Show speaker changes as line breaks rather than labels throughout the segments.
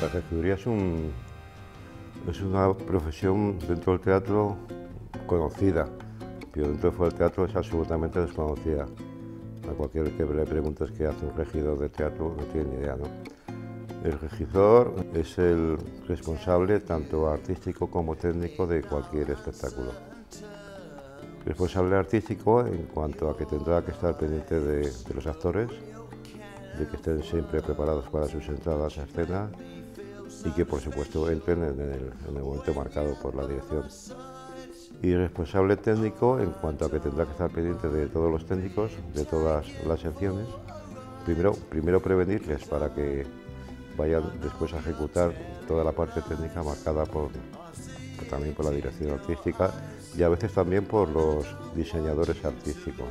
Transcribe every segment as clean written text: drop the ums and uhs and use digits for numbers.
La regiduría es una profesión dentro del teatro conocida, pero dentro de fuera del teatro es absolutamente desconocida. A cualquier que le preguntes qué hace un regidor de teatro no tiene ni idea, ¿no? El regidor es el responsable tanto artístico como técnico de cualquier espectáculo. Responsable artístico en cuanto a que tendrá que estar pendiente de los actores, de que estén siempre preparados para sus entradas a escena y que por supuesto entren en el momento marcado por la dirección. Y responsable técnico en cuanto a que tendrá que estar pendiente de todos los técnicos, de todas las secciones. Primero prevenirles para que vayan después a ejecutar toda la parte técnica marcada también por la dirección artística y a veces también por los diseñadores artísticos.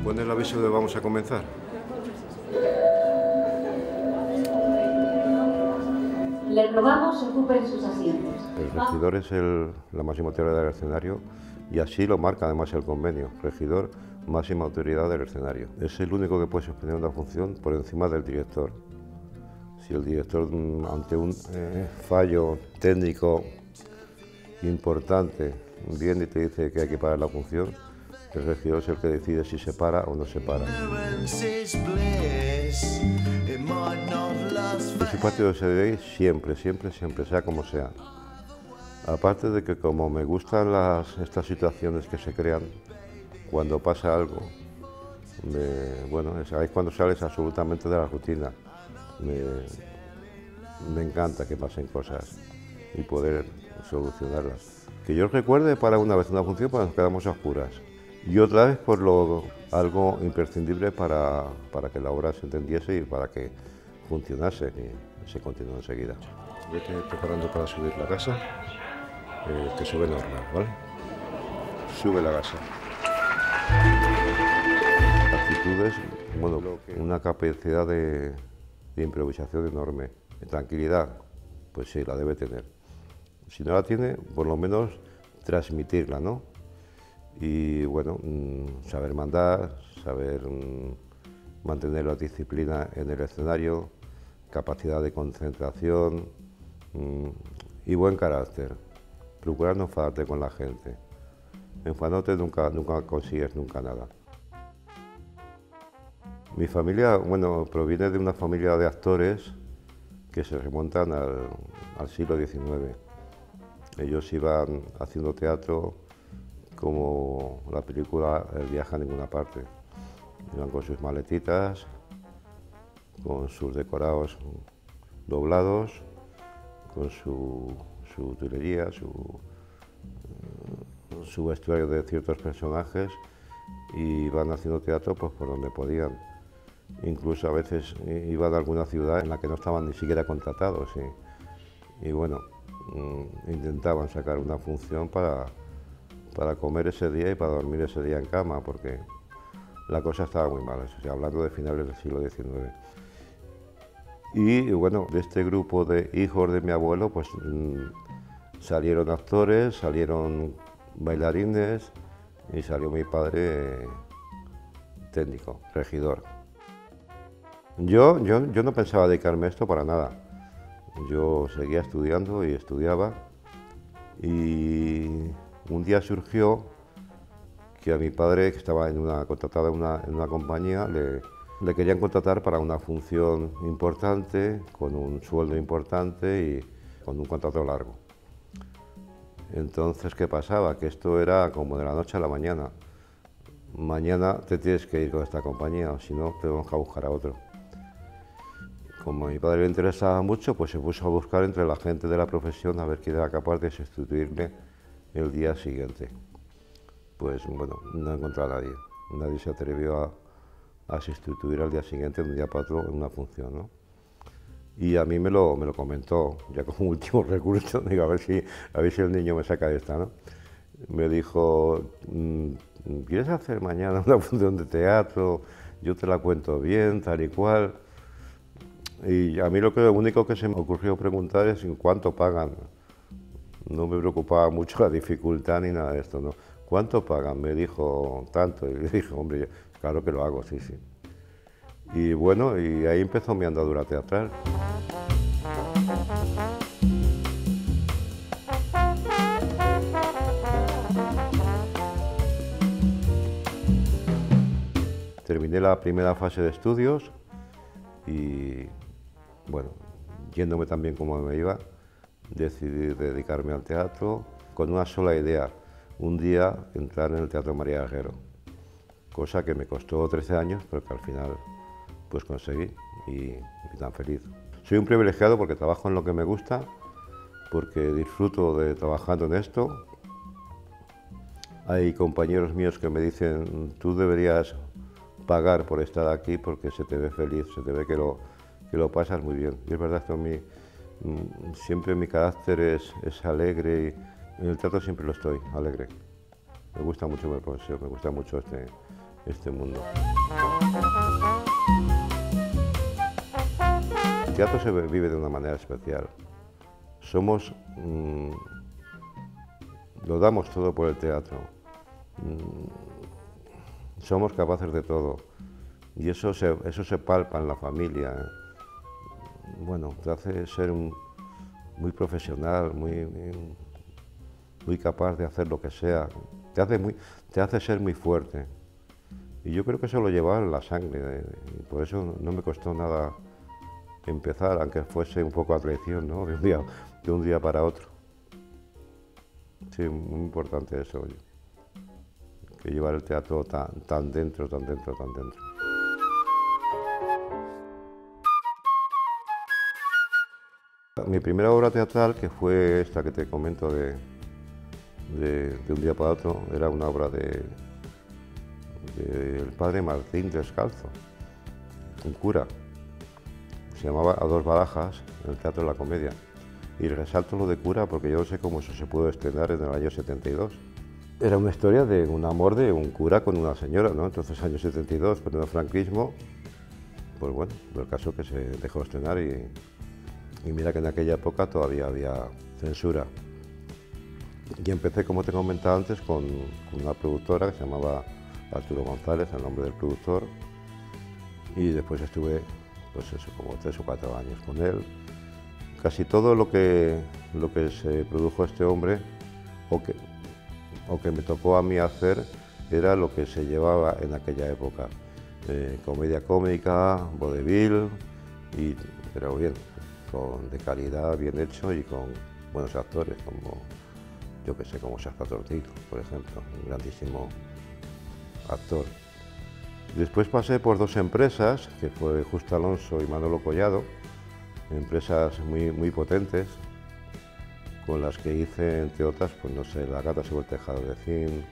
¿Pon el aviso de vamos a comenzar?
Les rogamos ocupen sus asientos.
El regidor es la máxima autoridad del escenario y así lo marca además el convenio. Regidor, máxima autoridad del escenario. Es el único que puede suspender una función por encima del director. Si el director, ante un fallo técnico importante, viene y te dice que hay que parar la función, el regidor es el que decide si se para o no se para. Yo soy partidario de ley siempre, sea como sea. Aparte de que como me gustan estas situaciones que se crean cuando pasa algo, es cuando sales absolutamente de la rutina. Me encanta que pasen cosas y poder solucionarlas. Que yo recuerde para una vez una función pues nos quedamos a oscuras y otra vez por algo imprescindible para que la obra se entendiese y para que funcionase y se continúe enseguida. Yo estoy preparando para subir la gasa, que sube normal, ¿vale? Sube la gasa. Actitudes, una capacidad de improvisación enorme, de tranquilidad, pues sí, la debe tener. Si no la tiene, por lo menos transmitirla, ¿no? Y bueno, saber mandar, saber mantener la disciplina en el escenario, capacidad de concentración y buen carácter. Procurar no enfadarte con la gente. Enfadándote nunca consigues nada. Mi familia, proviene de una familia de actores que se remontan al siglo XIX. Ellos iban haciendo teatro como la película El viaje a ninguna parte. Iban con sus maletitas, con sus decorados doblados, con su utilería, su vestuario de ciertos personajes y iban haciendo teatro pues, por donde podían. Incluso a veces iban a alguna ciudad en la que no estaban ni siquiera contratados y bueno, intentaban sacar una función para comer ese día y para dormir ese día en cama, porque la cosa estaba muy mal, hablando de finales del siglo XIX. Y bueno, de este grupo de hijos de mi abuelo, pues salieron actores, salieron bailarines y salió mi padre técnico, regidor. Yo no pensaba dedicarme a esto para nada. Yo seguía estudiando y estudiaba y un día surgió que a mi padre, que estaba contratado en una compañía, le querían contratar para una función importante, con un sueldo importante y con un contrato largo. Entonces, ¿qué pasaba? Que esto era como de la noche a la mañana. Mañana te tienes que ir con esta compañía, o si no, tenemos que buscar a otro. Como a mi padre le interesaba mucho, pues se puso a buscar entre la gente de la profesión a ver quién era capaz de sustituirle el día siguiente. Pues bueno, no encontró a nadie. Nadie se atrevió a sustituir al día siguiente, de un día para otro, en una función, ¿no? Y a mí me lo comentó, ya como último recurso, digo, a ver si el niño me saca de esta, ¿no? Me dijo, ¿quieres hacer mañana una función de teatro? Yo te la cuento bien, tal y cual. Y a mí lo único que se me ocurrió preguntar es en cuánto pagan. No me preocupaba mucho la dificultad ni nada de esto, ¿no? ¿Cuánto pagan? Me dijo tanto, y le dije, hombre, claro que lo hago, sí, sí. Y bueno, y ahí empezó mi andadura teatral. Terminé la primera fase de estudios y, bueno, yéndome tan bien como me iba, decidí dedicarme al teatro con una sola idea, un día entrar en el Teatro María Guerrero, cosa que me costó 13 años, pero que al final pues conseguí y tan feliz. Soy un privilegiado porque trabajo en lo que me gusta, porque disfruto de trabajando en esto. Hay compañeros míos que me dicen, tú deberías pagar por estar aquí porque se te ve feliz, se te ve que lo pasas muy bien. Y es verdad que a mí siempre mi carácter es alegre y en el teatro siempre lo estoy, alegre. Me gusta mucho mi profesión, me gusta mucho este mundo. El teatro se vive de una manera especial. Somos, lo damos todo por el teatro. Somos capaces de todo y eso se palpa en la familia. Bueno, te hace ser muy profesional, muy capaz de hacer lo que sea, te hace ser muy fuerte. Y yo creo que eso lo llevaba en la sangre, y por eso no me costó nada empezar, aunque fuese un poco a traición, ¿no? De un día para otro. Sí, muy importante eso, que llevar el teatro tan dentro, tan dentro, tan dentro. Mi primera obra teatral, que fue esta que te comento de un día para otro, era una obra del padre Martín Descalzo, un cura. Se llamaba A dos barajas, en el Teatro de la Comedia. Y resalto lo de cura porque yo no sé cómo eso se pudo estrenar en el año 72. Era una historia de un amor de un cura con una señora, ¿no? Entonces, año 72, pleno franquismo, pues bueno, el caso que se dejó estrenar y mira que en aquella época todavía había censura. Y empecé, como te comentaba antes, con una productora que se llamaba Arturo González, el nombre del productor, y después estuve, pues eso, como 3 o 4 años con él. Casi todo lo que se produjo este hombre, o que me tocó a mí hacer, era lo que se llevaba en aquella época. Comedia cómica, vodevil, pero bien, de calidad, bien hecho y con buenos actores, como, yo que sé, como Shasta Tortito, por ejemplo, un grandísimo actor. Después pasé por 2 empresas, que fue Justo Alonso y Manolo Collado, empresas muy potentes, con las que hice, entre otras, pues no sé, La gata sobre el tejado de zinc,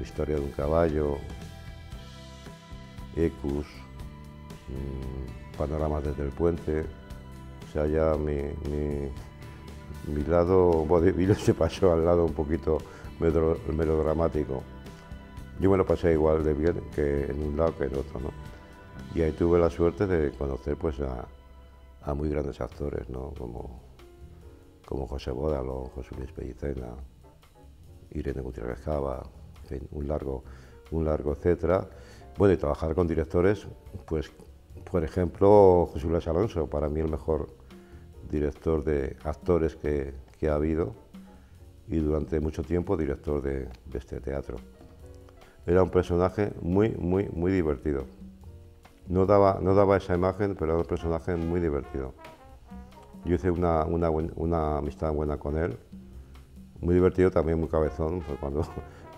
Historia de un caballo, Ecus, Panoramas desde el puente. O sea, ya mi lado vodevil se pasó al lado un poquito melodramático. Yo me lo pasé igual de bien que en un lado que en otro, ¿no? Y ahí tuve la suerte de conocer pues a muy grandes actores, ¿no? Como José Bódalo, José Luis Pellicena, Irene Gutiérrez Cava, en fin, un largo etcétera. Bueno, y trabajar con directores, pues, por ejemplo, José Luis Alonso, para mí el mejor director de actores que ha habido y durante mucho tiempo director de este teatro. Era un personaje muy divertido. No daba esa imagen, pero era un personaje muy divertido. Yo hice una amistad buena con él, muy divertido, también muy cabezón, pues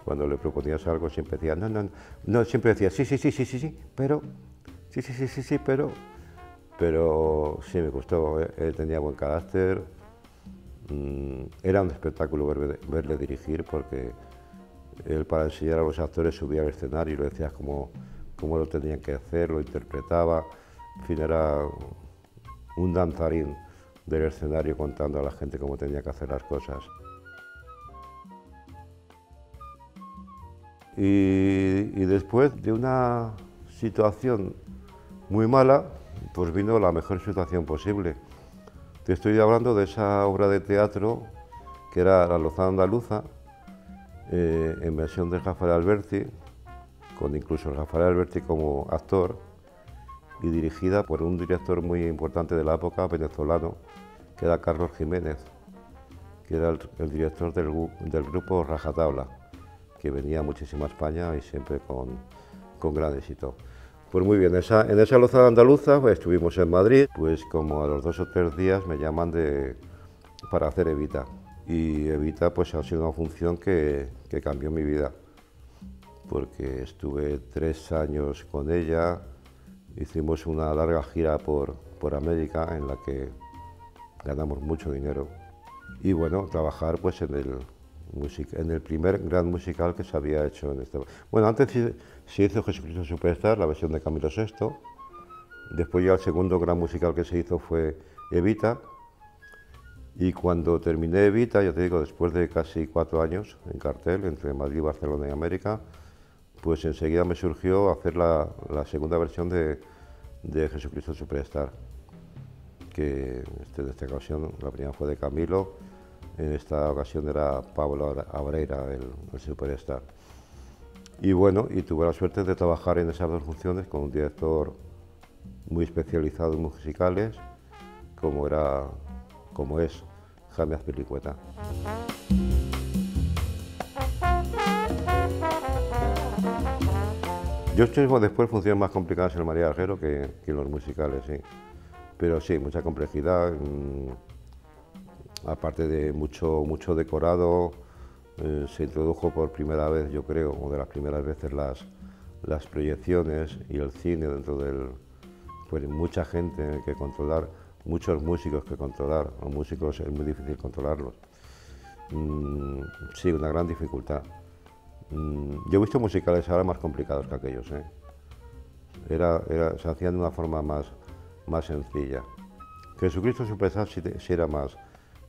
cuando le proponías algo siempre decía, no, siempre decía, sí, pero sí me gustó, él tenía buen carácter, era un espectáculo verle dirigir porque él para enseñar a los actores subía al escenario y lo decía cómo lo tenían que hacer, lo interpretaba, en fin, era un danzarín del escenario contando a la gente cómo tenía que hacer las cosas. Y después de una situación muy mala, pues vino la mejor situación posible. Te estoy hablando de esa obra de teatro que era La Lozada Andaluza, en versión de Rafael Alberti, con incluso Rafael Alberti como actor, y dirigida por un director muy importante de la época, venezolano, que era Carlos Jiménez, que era el director del grupo Rajatabla, que venía muchísimo a España y siempre con gran éxito. Pues muy bien, en esa Lozada Andaluza pues, estuvimos en Madrid, pues como a los 2 o 3 días me llaman para hacer Evita. Y Evita pues ha sido una función que cambió mi vida, porque estuve 3 años con ella, hicimos una larga gira por América en la que ganamos mucho dinero. Y bueno, trabajar pues en el primer gran musical que se había hecho en este... Bueno, antes se hizo Jesucristo Superstar, la versión de Camilo VI, después ya el segundo gran musical que se hizo fue Evita, y cuando terminé Evita, ya te digo, después de casi 4 años en cartel, entre Madrid, Barcelona y América, pues enseguida me surgió hacer la segunda versión de Jesucristo Superstar, que en esta ocasión la primera fue de Camilo, en esta ocasión era Pablo Abreira, el Superstar. Y bueno, y tuve la suerte de trabajar en esas 2 funciones con un director muy especializado en musicales, como es Jaime Azpilicueta. Yo estuve después funciones más complicadas en el María Guerrero que en los musicales, sí. Pero sí, mucha complejidad, aparte de mucho decorado, se introdujo por primera vez, yo creo, o de las primeras veces, las proyecciones y el cine dentro pues mucha gente que controlar, muchos músicos que controlar, los músicos es muy difícil controlarlos. Sí, una gran dificultad. Yo he visto musicales ahora más complicados que aquellos, ¿eh? Se hacían de una forma más sencilla. Jesucristo Superstar sí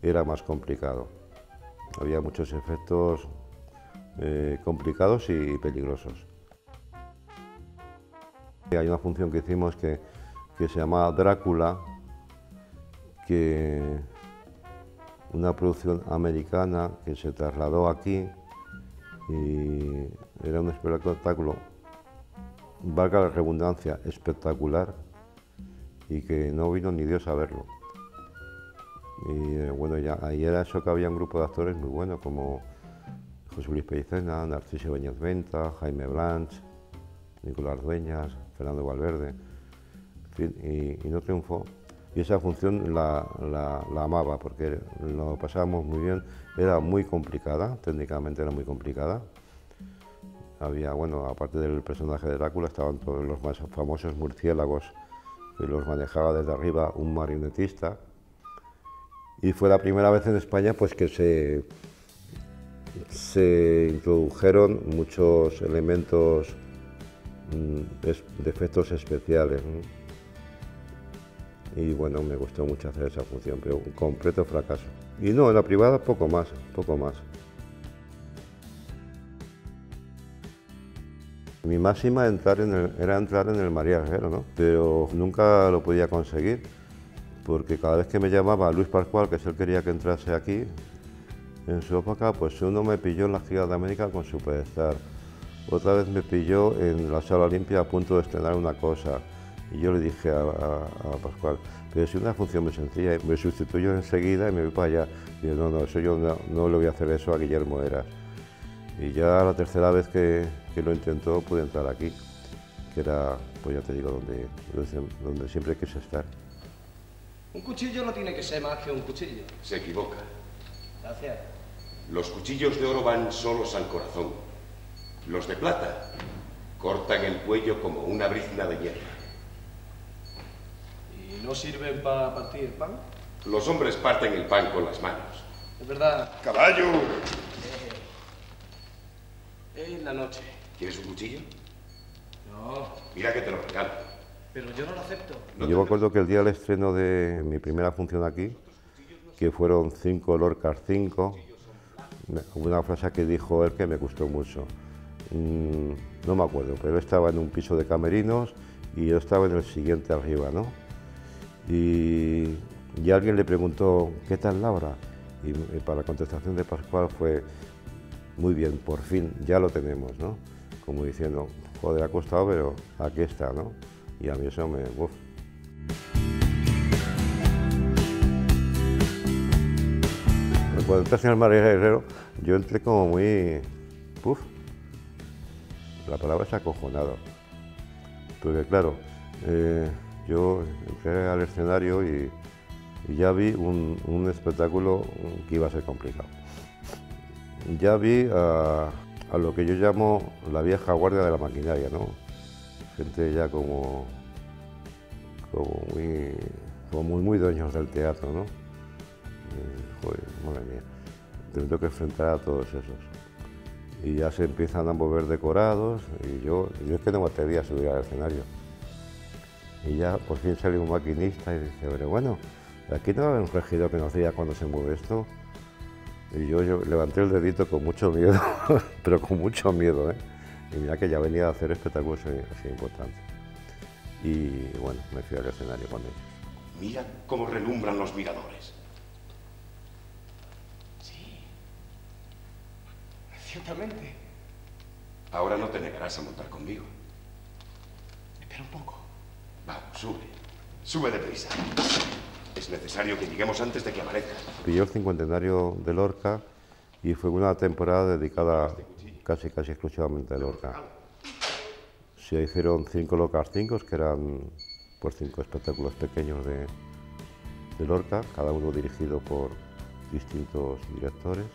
era más complicado. Había muchos efectos complicados y peligrosos. Hay una función que hicimos que se llama Drácula, que una producción americana que se trasladó aquí y era un espectáculo, valga la redundancia, espectacular, y que no vino ni Dios a verlo. Y bueno, ya ahí era eso, que había un grupo de actores muy buenos como José Luis Pellicena, Narciso Ibáñez Venta, Jaime Blanch, Nicolás Dueñas, Fernando Valverde, en fin, y no triunfó. Y esa función la amaba porque lo pasábamos muy bien, era muy complicada, técnicamente era muy complicada. Había, bueno, aparte del personaje de Drácula, estaban todos los más famosos murciélagos, que los manejaba desde arriba un marionetista. Y fue la primera vez en España pues, que se introdujeron muchos elementos de efectos especiales, ¿no? Y bueno, me gustó mucho hacer esa función, pero un completo fracaso. Y no, en la privada poco más. Mi máxima era entrar en el María Guerrero, ¿no? Pero nunca lo podía conseguir, porque cada vez que me llamaba Luis Pascual, que él quería que entrase aquí, en su época, pues uno me pilló en la gira de América con Superstar, otra vez me pilló en la Sala Olimpia a punto de estrenar una cosa, y yo le dije a Pascual, pero es una función muy sencilla, me sustituyo enseguida y me voy para allá. Y yo, no, eso yo no le voy a hacer eso a Guillermo Heras. Y ya la tercera vez que lo intentó pude entrar aquí, que era, pues ya te digo, donde siempre quise estar.
Un cuchillo no tiene que ser más que un cuchillo.
Se equivoca.
Gracias.
Los cuchillos de oro van solos al corazón. Los de plata cortan el cuello como una brizna de hierro.
¿Y no sirven para partir el pan?
Los hombres parten el pan con las manos.
Es verdad.
¡Caballo!
Es la noche.
¿Quieres un cuchillo?
No.
Mira que te lo regalo.
Pero yo no lo acepto.
Yo me acuerdo que el día del estreno de mi primera función aquí, que fueron 5 Lorcas 5, hubo una frase que dijo él que me gustó mucho. No me acuerdo, pero estaba en un piso de camerinos y yo estaba en el siguiente arriba, ¿no? Y alguien le preguntó, ¿qué tal Laura? Y para la contestación de Pascual fue, muy bien, por fin, ya lo tenemos, ¿no? Como diciendo, joder, ha costado, pero aquí está, ¿no? Y a mí eso me... Uf. Cuando entras en el marinero, yo entré como muy... Uf, la palabra es acojonado. Porque claro, yo entré al escenario y ya vi un espectáculo que iba a ser complicado. Ya vi a lo que yo llamo la vieja guardia de la maquinaria, ¿no? Gente ya como muy dueños del teatro, ¿no? Joder, madre mía, tengo que enfrentar a todos esos. Y ya se empiezan a mover decorados y yo es que no me atrevía a subir al escenario. Y ya por fin salió un maquinista y dice, pero bueno, aquí no hay un regidor que nos diga cuándo se mueve esto. Y yo levanté el dedito con mucho miedo, pero con mucho miedo, ¿eh? Y mira que ya venía a hacer espectáculos así importantes. Y bueno, me fui al escenario con ellos.
Mira cómo relumbran los miradores.
Sí. Ciertamente.
Ahora no te negarás a montar conmigo.
Espera un poco.
Vamos, sube. Sube deprisa. Es necesario que lleguemos antes de que amanezca.
Pilló el cincuentenario de Lorca y fue una temporada dedicada casi exclusivamente a Lorca. Se hicieron 5 Lorca 5, que eran pues 5 espectáculos pequeños de Lorca, cada uno dirigido por distintos directores.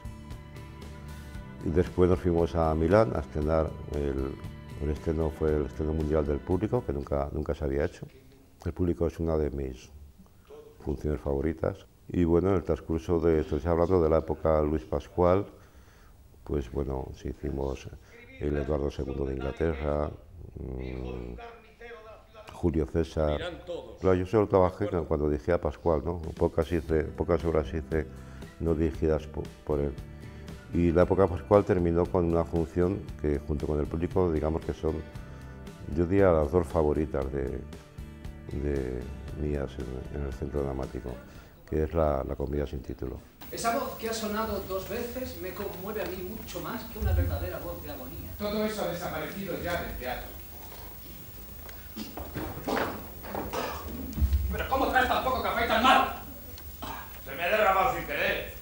Y después nos fuimos a Milán a estrenar, el estreno fue el estreno mundial del público, que nunca se había hecho. El público es una de mis funciones favoritas. Y bueno, en el transcurso de, estoy hablando de la época Luis Pascual, pues bueno, sí hicimos el Eduardo II de Inglaterra, Julio César. Claro, yo solo trabajé cuando dirigía a Pascual, ¿no? Pocas obras hice no dirigidas por él. Y la época Pascual terminó con una función que junto con el público, digamos que son, yo diría, las dos favoritas de mías en el centro dramático, que es la Comida sin título.
Esa voz que ha sonado 2 veces me conmueve a mí mucho más que una verdadera voz de agonía.
Todo eso ha desaparecido ya del teatro.
¿Pero cómo traes tan poco café y tan mal?
Se me ha derramado sin querer.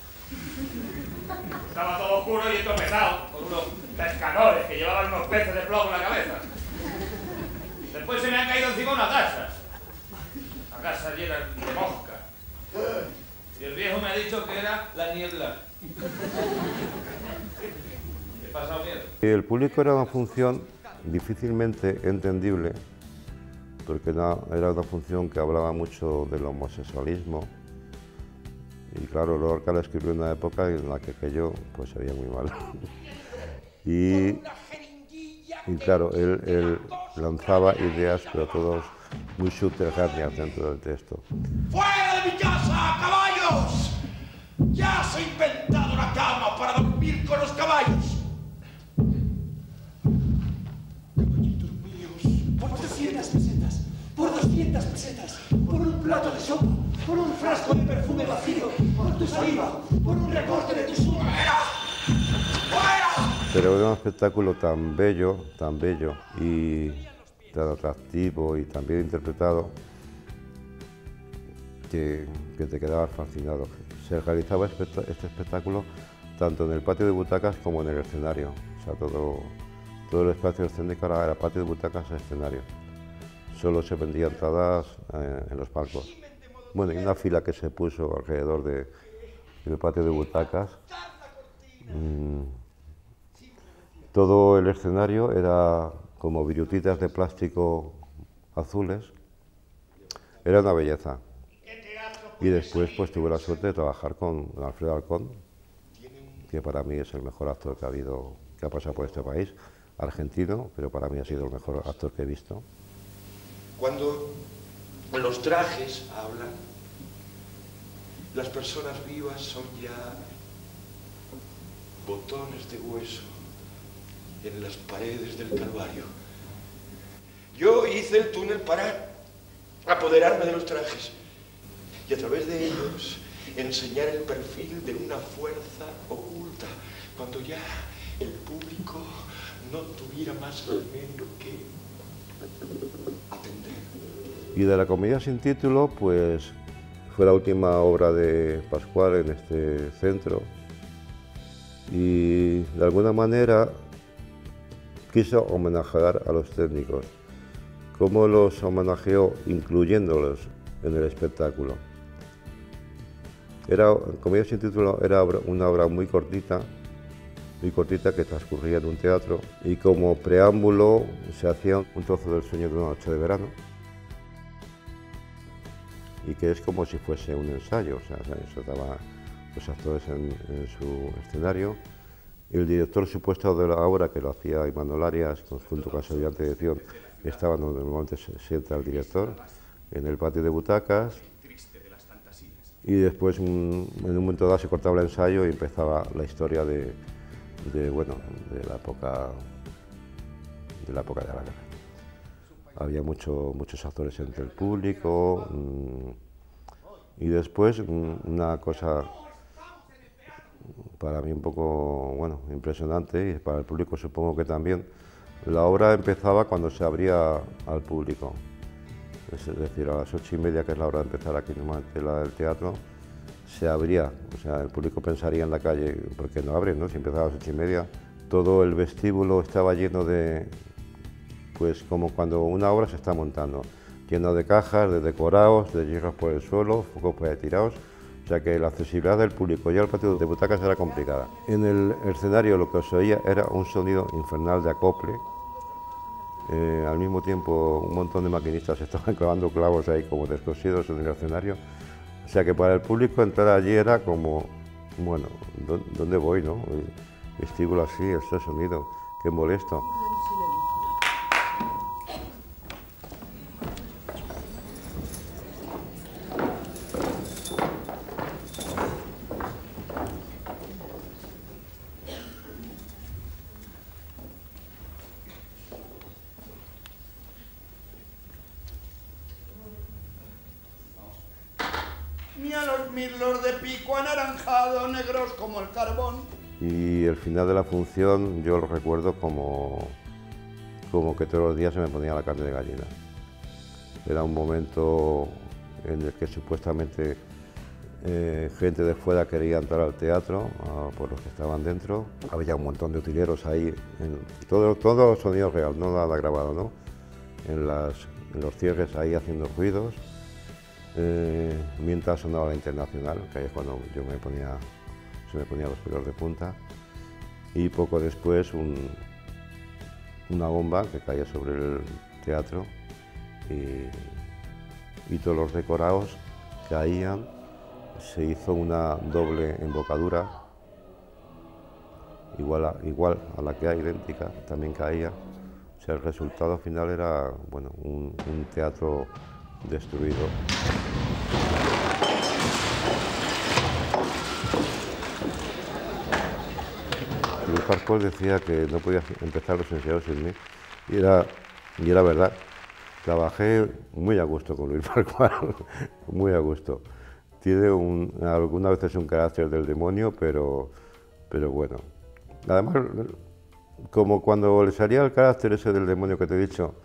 Estaba todo oscuro y he tropezado con unos pescadores que llevaban unos peces de plomo en la cabeza. Después se me ha caído encima una casa. Una casa llena de moscas. Y el viejo me ha dicho que era la niebla. He pasado miedo.
El público era una función difícilmente entendible, porque era una función que hablaba mucho del homosexualismo. Y claro, Lorca la escribió en una época en la que aquello pues se veía muy mal. Y claro, él lanzaba ideas, pero todos muy subterráneas dentro del texto.
¡Fuera de mi casa, caballos! ¡Ya se ha inventado una cama para dormir con los caballos! Caballitos míos, por 200 pesetas, por 200 pesetas, por un plato de sopa, por un frasco de perfume vacío, por tu saliva, por un recorte de tu sudadera. ¡Fuera!
Pero era un espectáculo tan bello y tan atractivo y tan bien interpretado que te quedabas fascinado. Se realizaba este espectáculo tanto en el patio de butacas como en el escenario. O sea, todo el espacio escénico era patio de butacas a escenario. Solo se vendían entradas en los palcos. Bueno, y una fila que se puso alrededor del patio de butacas. Todo el escenario era como virutitas de plástico azules. Era una belleza. Y después pues tuve la suerte de trabajar con Alfredo Alcón, que para mí es el mejor actor que ha pasado por este país, argentino, pero para mí ha sido el mejor actor que he visto.
Cuando los trajes hablan, las personas vivas son ya botones de hueso en las paredes del Calvario. Yo hice el túnel para apoderarme de los trajes y a través de ellos enseñar el perfil de una fuerza oculta cuando ya el público no tuviera más remedio que atender.
Y de la comedia sin título, pues fue la última obra de Pascual en este centro y de alguna manera quiso homenajear a los técnicos. ¿Cómo los homenajeó? Incluyéndolos en el espectáculo. Comedia sin título era una obra muy cortita que transcurría en un teatro y como preámbulo se hacía un trozo del sueño de una noche de verano y que es como si fuese un ensayo, o sea, eso daba los actores en su escenario. El director supuesto de la obra, que lo hacía Imanol Arias, junto con su ayudante de dirección, estaba donde normalmente se sienta el director, en el patio de butacas, y después en un momento dado se cortaba el ensayo y empezaba la historia de la época de la guerra. Había muchos actores entre el público y después una cosa para mí un poco impresionante y para el público supongo que también. La obra empezaba cuando se abría al público, es decir, a las 8:30, que es la hora de empezar aquí normalmente el teatro, se abría, o sea, el público pensaría en la calle, ¿por qué no abren, no? Si empezaba a las 8:30, todo el vestíbulo estaba lleno de, pues como cuando una obra se está montando, lleno de cajas, de decorados, de hierros por el suelo, focos por ahí tirados, o sea que la accesibilidad del público ya al patio de butacas era complicada. En el escenario lo que se oía era un sonido infernal de acople. Al mismo tiempo un montón de maquinistas estaban clavando clavos ahí como descosidos en el escenario. O sea que para el público entrar allí era como, bueno, ¿dónde voy, no? El vestíbulo así, este sonido, qué molesto.
Ni a los mirlos de pico anaranjado, negros como el carbón.
Y el final de la función yo lo recuerdo como que todos los días se me ponía la carne de gallina. Era un momento en el que supuestamente gente de fuera quería entrar al teatro, por los que estaban dentro. Había un montón de utileros ahí, todo sonido real, no nada grabado, ¿no? En los cierres ahí haciendo ruidos. Mientras sonaba la Internacional, que ahí es cuando se me ponía los pelos de punta, y poco después una bomba que caía sobre el teatro y todos los decorados caían, se hizo una doble embocadura, igual a la que hay, idéntica, también caía, o sea, el resultado final era, bueno, un teatro destruido. Luis Pascual decía que no podía empezar los ensayos sin mí, y era verdad. Trabajé muy a gusto con Luis Pascual, muy a gusto. Tiene algunas veces un carácter del demonio, pero bueno. Además, como cuando le salía el carácter ese del demonio que te he dicho,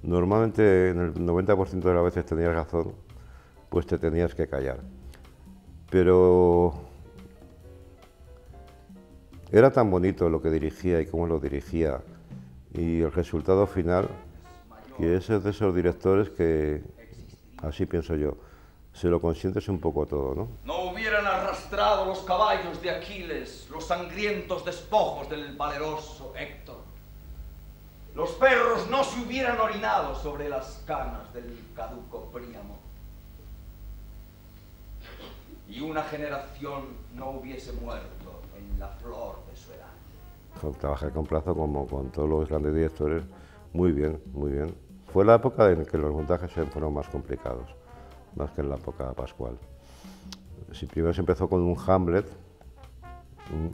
normalmente en el 90% de las veces tenías razón, pues te tenías que callar. Pero era tan bonito lo que dirigía y cómo lo dirigía y el resultado final, que es de esos directores que, así pienso yo, se lo consientes un poco todo, ¿no?
No hubieran arrastrado los caballos de Aquiles los sangrientos despojos del valeroso Héctor. Los perros no se hubieran orinado sobre las canas del caduco Príamo. Y una generación no hubiese muerto en la flor de su edad.
Trabajé con Plazo como con todos los grandes directores, muy bien, muy bien. Fue la época en que los montajes fueron más complicados, más que en la época Pascual. Primero se empezó con un Hamlet,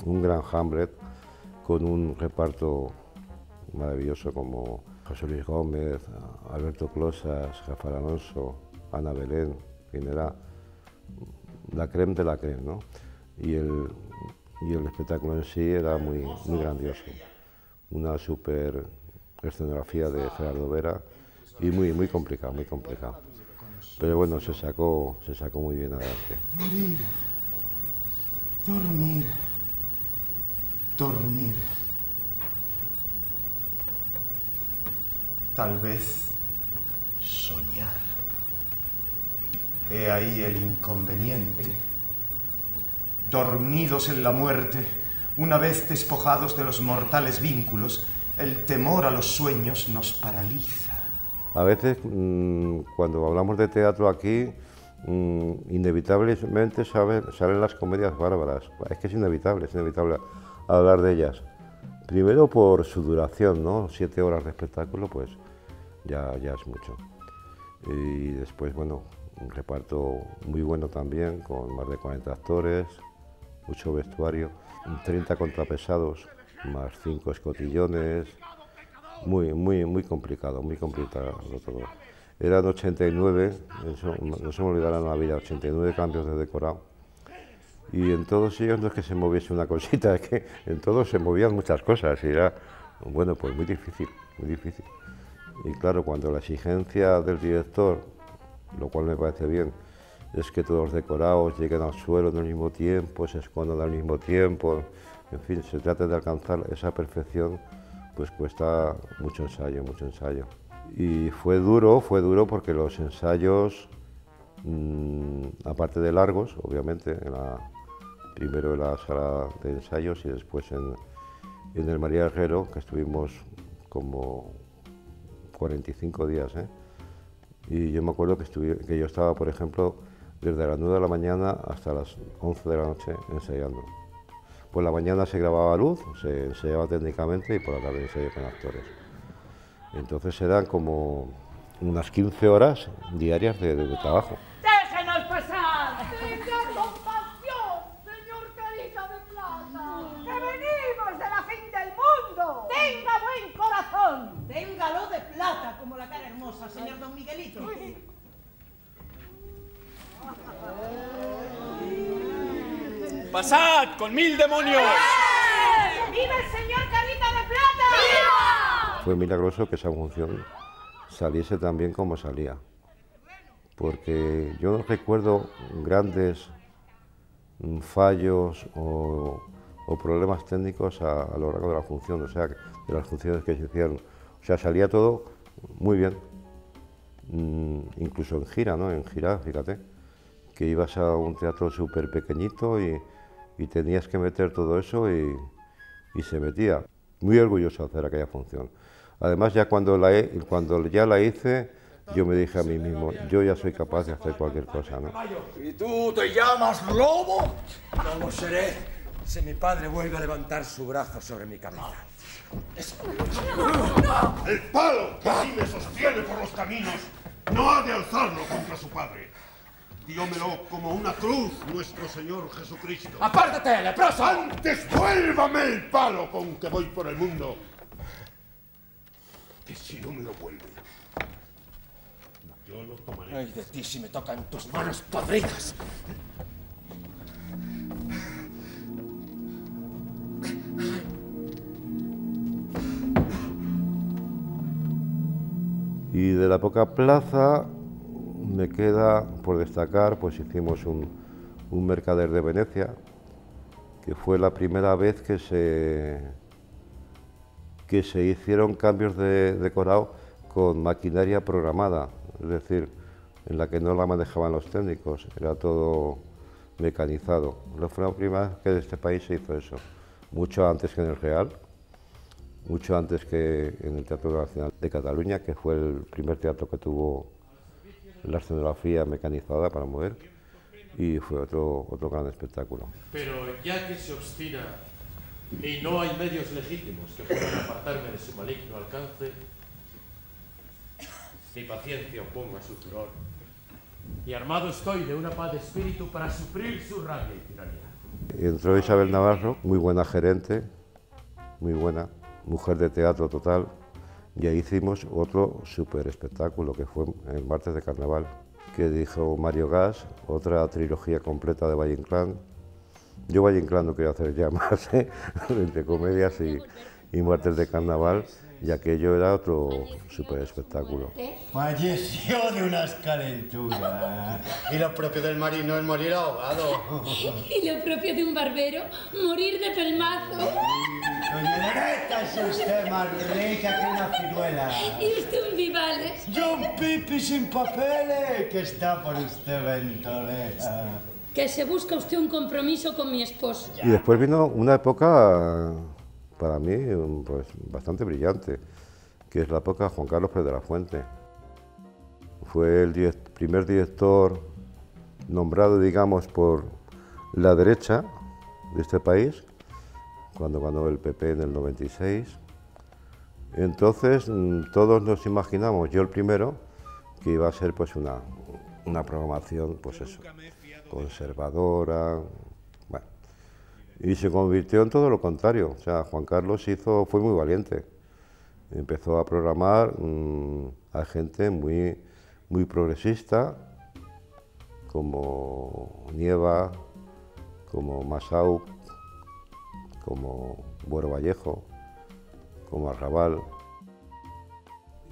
un gran Hamlet, con un reparto maravilloso como José Luis Gómez, Alberto Closas, Rafael Alonso, Ana Belén, quien era la creme de la creme, ¿no? Y el espectáculo en sí era muy grandioso. Una súper escenografía de Gerardo Vera y muy complicado, muy complicado. Pero bueno, se sacó muy bien adelante.
Morir, dormir, dormir. Tal vez soñar. He ahí el inconveniente. Dormidos en la muerte, una vez despojados de los mortales vínculos, el temor a los sueños nos paraliza.
A veces, cuando hablamos de teatro aquí, inevitablemente salen las comedias bárbaras. Es que es inevitable hablar de ellas. Primero por su duración, ¿no? 7 horas de espectáculo, pues ya es mucho. Y después, bueno, un reparto muy bueno también, con más de 40 actores, mucho vestuario, 30 contrapesados, más 5 escotillones. Muy complicado todo. Eran 89, eso, no se me olvidará en la vida, 89 cambios de decorado. Y en todos ellos no es que se moviese una cosita, es que en todos se movían muchas cosas y era, bueno, pues muy difícil. Y claro, cuando la exigencia del director, lo cual me parece bien, es que todos los decorados lleguen al suelo al mismo tiempo, se escondan al mismo tiempo, en fin, se trata de alcanzar esa perfección, pues cuesta mucho ensayo. Y fue duro porque los ensayos, aparte de largos, obviamente, primero en la sala de ensayos y después en el María Herrero, que estuvimos como 45 días, ¿eh? Y yo me acuerdo que yo estaba, por ejemplo, desde las 9 de la mañana hasta las 11 de la noche ensayando. Por la mañana se grababa luz, se ensayaba técnicamente y por la tarde ensayaba con actores. Entonces eran como unas 15 horas diarias de trabajo.
¡Déjenos pasar! ¡Tenga compasión, señor Carita de Plata! ¡Que venimos de la fin del mundo! ¡Tenga buen corazón!
Téngalo de plata, como la cara hermosa, señor Don Miguelito.
¡Pasad con 1000 demonios!
¡Viva el señor Carita de Plata! ¡Viva!
Fue milagroso que esa función saliese tan bien como salía, porque yo no recuerdo grandes fallos o problemas técnicos a lo largo de la función, o sea, de las funciones que se hicieron. O sea, salía todo muy bien, incluso en gira, ¿no? En gira, fíjate, que ibas a un teatro súper pequeñito y tenías que meter todo eso y se metía. Muy orgulloso de hacer aquella función. Además, ya cuando ya la hice, yo me dije a mí mismo, yo ya soy capaz de hacer cualquier cosa, ¿no?
¿Y tú te llamas Lobo? No lo seré si mi padre vuelve a levantar su brazo sobre mi cabeza.
El palo que así me sostiene por los caminos no ha de alzarlo contra su padre. Diómelo como una cruz nuestro Señor Jesucristo.
¡Apártate, leproso!
¡Antes vuélvame el palo con que voy por el mundo! Que si no me lo vuelve, yo lo tomaré.
¡Ay de ti si me tocan tus manos podridas!
Y de la poca plaza me queda por destacar, pues hicimos un mercader de Venecia, que fue la primera vez que se hicieron cambios de decorado con maquinaria programada, es decir, en la que no la manejaban los técnicos, era todo mecanizado. Fue la primera vez que en este país se hizo eso, mucho antes que en el Real, mucho antes que en el Teatro Nacional de Cataluña, que fue el primer teatro que tuvo la escenografía mecanizada para mover, y fue otro gran espectáculo.
Pero ya que se obstina y no hay medios legítimos que puedan apartarme de su maligno alcance, mi paciencia opongo a su furor, y armado estoy de una paz de espíritu para sufrir su rabia y tiranía.
Entró Isabel Navarro, muy buena gerente, muy buena, mujer de teatro total, Y ahí hicimos otro súper espectáculo, que fue el martes de carnaval, que dijo Mario Gas, otra trilogía completa de Valle Inclán. Yo Valle Inclán no quiero hacer ya más, entre comedias y martes de carnaval, y aquello era otro súper espectáculo.
Falleció de unas calenturas. Y lo propio del marino es morir ahogado.
Y lo propio de un barbero, morir de pelmazo.
Doña Loreta, es usted más rica que una ciruela.
Y usted un Vivales.
Yo un pipi sin papeles, que está por usted ventoleja.
Que se busca usted un compromiso con mi esposo.
Y después vino una época, para mí, pues bastante brillante, que es la época de Juan Carlos Pérez de la Fuente. Fue el primer director nombrado, digamos, por la derecha de este país, cuando ganó el PP en el 96. Entonces, todos nos imaginamos, yo el primero, que iba a ser pues una programación, pues eso, conservadora, bueno, y se convirtió en todo lo contrario. O sea, Juan Carlos fue muy valiente, empezó a programar a gente muy progresista, como Nieva, como Masau, como Buero Vallejo, como Arrabal,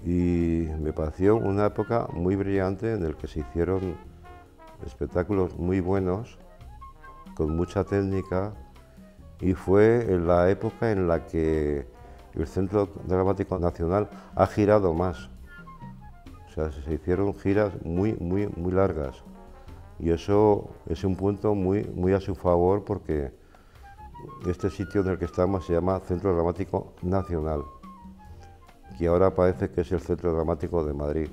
y me pareció una época muy brillante en la que se hicieron espectáculos muy buenos, con mucha técnica, y fue en la época en la que el Centro Dramático Nacional ha girado más. O sea, se hicieron giras muy largas, y eso es un punto muy a su favor, porque este sitio en el que estamos se llama Centro Dramático Nacional, que ahora parece que es el Centro Dramático de Madrid,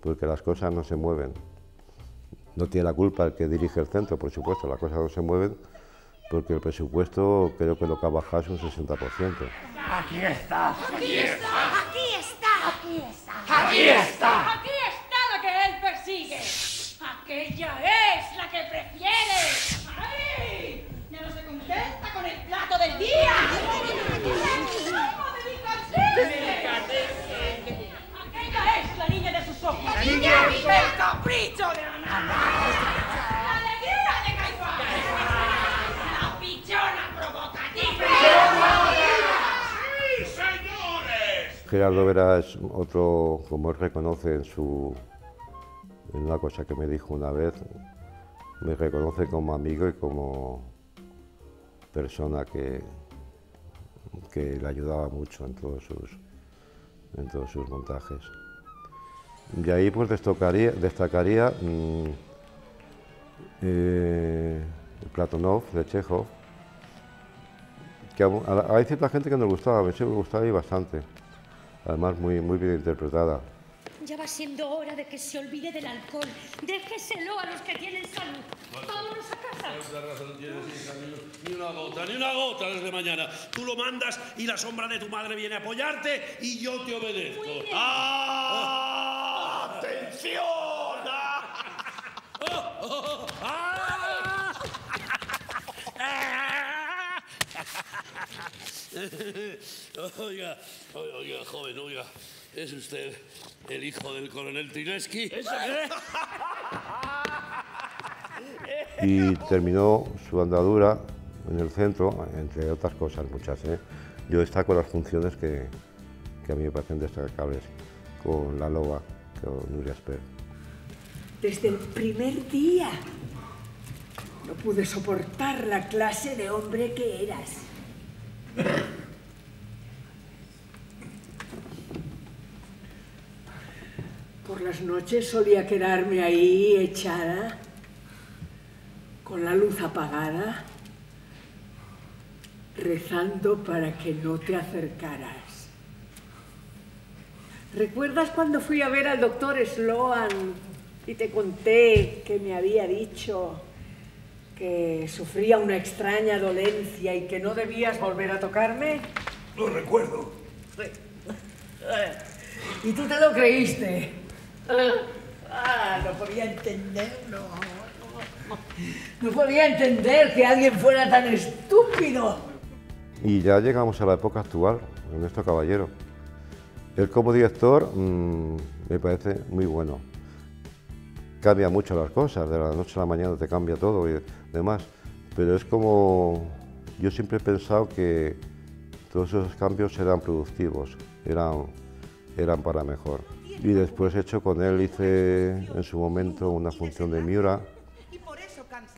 porque las cosas no se mueven. No tiene la culpa el que dirige el centro, por supuesto, las cosas no se mueven, porque el presupuesto creo que lo que ha bajado es un 60%.
Aquí está.
Aquí está. Aquí está. Aquí está.
Aquí está.
Aquí está la que él persigue. Aquella es la que prefiere. ¡Ay! Ya no se contenta con el plato del día. Aquella es la niña de sus ojos.
La niña de sus ojos.
El capricho de la nana. La alegría de Caifás. La pichona provocativa.
¡Sí, señores!
Gerardo Vera es otro, como él reconoce en una cosa que me dijo una vez, me reconoce como amigo y como persona que le ayudaba mucho en todos sus montajes. Y ahí pues destacaría Platonov de Chekhov, que hay cierta gente que nos gustaba, me gustaba y bastante, además muy bien interpretada.
Ya va siendo hora de que se olvide del alcohol. Déjeselo a los que tienen salud. Vámonos a casa.
Razón tienes, hija, ni una gota desde mañana. Tú lo mandas y la sombra de tu madre viene a apoyarte y yo te obedezco. ¡Ah! ¡Atención! Oiga, joven, oiga, ¿es usted el hijo del coronel Trileski? ¿Eso qué?
Y terminó su andadura en el centro, entre otras cosas muchas. Yo destaco las funciones que a mí me parecen destacables, con La Loba, con Nuria Esper.
Desde el primer día no pude soportar la clase de hombre que eras. Por las noches solía quedarme ahí echada, con la luz apagada, rezando para que no te acercaras. ¿Recuerdas cuando fui a ver al doctor Sloan y te conté que me había dicho que sufría una extraña dolencia y que no debías volver a tocarme?
Lo recuerdo.
¿Y tú te lo creíste? No podía entenderlo. No podía entender que alguien fuera tan estúpido.
Y ya llegamos a la época actual, Ernesto Caballero. Él como director me parece muy bueno. Cambia mucho las cosas, de la noche a la mañana te cambia todo y demás, pero es como... Yo siempre he pensado que todos esos cambios eran productivos, eran para mejor. Y después hice en su momento una función de Miura,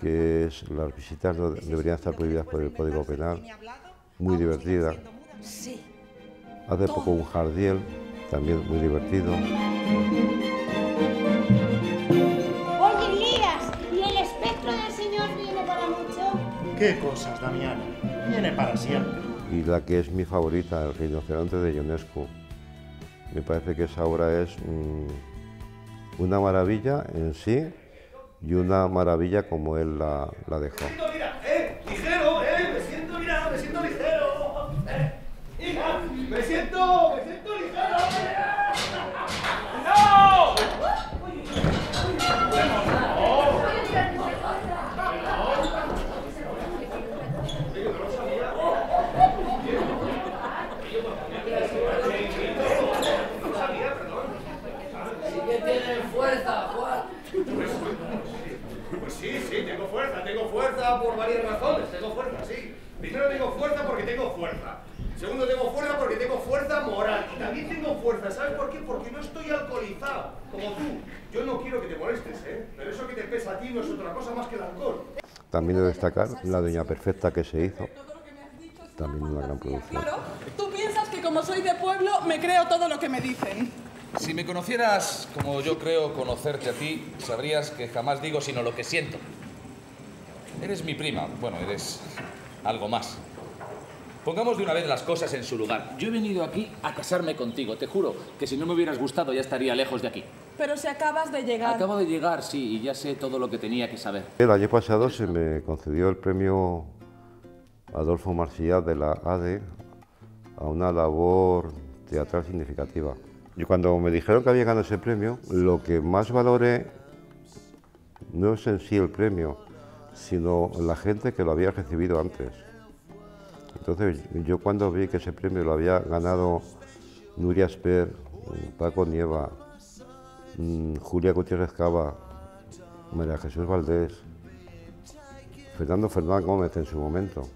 que es las visitas deberían estar prohibidas por el Código Penal, muy divertida. Hace poco un Jardiel, también muy divertido.
Oye, Elías, ¿y el espectro del Señor viene para mucho?
¿Qué cosas, Damiana? Viene para siempre.
Y la que es mi favorita, El rinoceronte de Ionescu. Me parece que esa obra es una maravilla en sí y una maravilla como él la dejó.
Mira, ligero, me siento ligero. Hija, me siento ligero. ¡No!
Tengo fuerza por varias razones, tengo fuerza, sí. Primero tengo fuerza porque tengo fuerza. Segundo tengo fuerza porque tengo fuerza moral. Y también tengo fuerza, ¿sabes por qué? Porque no estoy alcoholizado, como tú. Yo no quiero que te molestes, pero eso que te pesa a ti no es otra cosa más que el alcohol.
También de destacar La Doña Perfecta que se hizo, también una gran producción.
Claro, tú piensas que como soy de pueblo me creo todo lo que me dicen.
Si me conocieras como yo creo conocerte a ti, sabrías que jamás digo sino lo que siento. Eres mi prima, bueno, eres algo más. Pongamos de una vez las cosas en su lugar. Yo he venido aquí a casarme contigo, te juro que si no me hubieras gustado ya estaría lejos de aquí.
Pero si acabas de llegar.
Acabo de llegar, sí, y ya sé todo lo que tenía que saber.
El año pasado se me concedió el premio Adolfo Marsillá de la ADE a una labor teatral significativa. Y cuando me dijeron que había ganado ese premio, lo que más valoré no es en sí el premio, sino la gente que lo había recibido antes. Entonces, yo cuando vi que ese premio lo había ganado Nuria Esper, Paco Nieva, Julia Gutiérrez Cava, María Jesús Valdés, Fernando Fernández Gómez en su momento,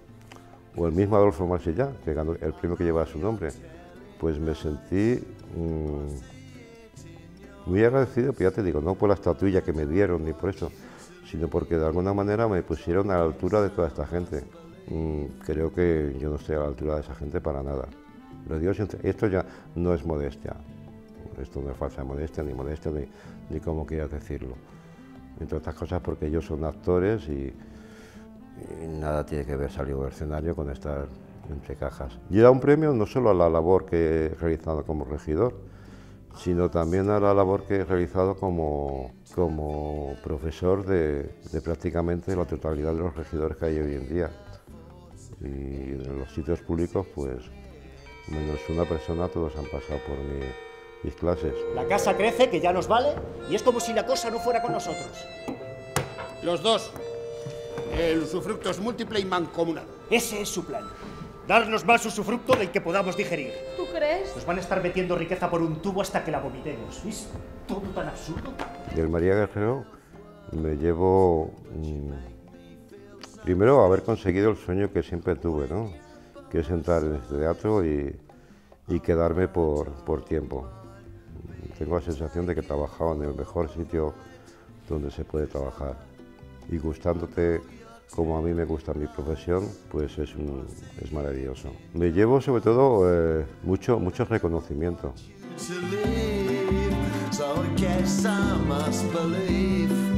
o el mismo Adolfo Marsillá, que ganó el premio que lleva su nombre, pues me sentí muy agradecido, pero ya te digo, no por la estatuilla que me dieron ni por eso, sino porque de alguna manera me pusieron a la altura de toda esta gente. Creo que yo no estoy a la altura de esa gente para nada. Lo digo, esto ya no es modestia, esto no es falsa modestia, ni como quieras decirlo. Entre otras cosas porque ellos son actores y nada tiene que ver salir del escenario con estar entre cajas. Y era un premio no solo a la labor que he realizado como regidor, sino también a la labor que he realizado como profesor de prácticamente la totalidad de los regidores que hay hoy en día. Y en los sitios públicos, pues, menos una persona, todos han pasado por mis clases.
La casa crece, que ya nos vale, y es como si la cosa no fuera con nosotros.
Los dos. El usufructo es múltiple y mancomunado.
Ese es su plan. Darnos más usufructo del que podamos digerir.
¿Tú crees?
Nos van a estar metiendo riqueza por un tubo hasta que la vomitemos. ¿Es todo tan absurdo?
Del María Guerrero me llevo... primero, haber conseguido el sueño que siempre tuve, ¿no? Que es entrar en este teatro y quedarme por tiempo. Tengo la sensación de que he trabajado en el mejor sitio donde se puede trabajar. Y gustándote como a mí me gusta mi profesión, pues es maravilloso. Me llevo sobre todo mucho reconocimiento.
So I guess I must believe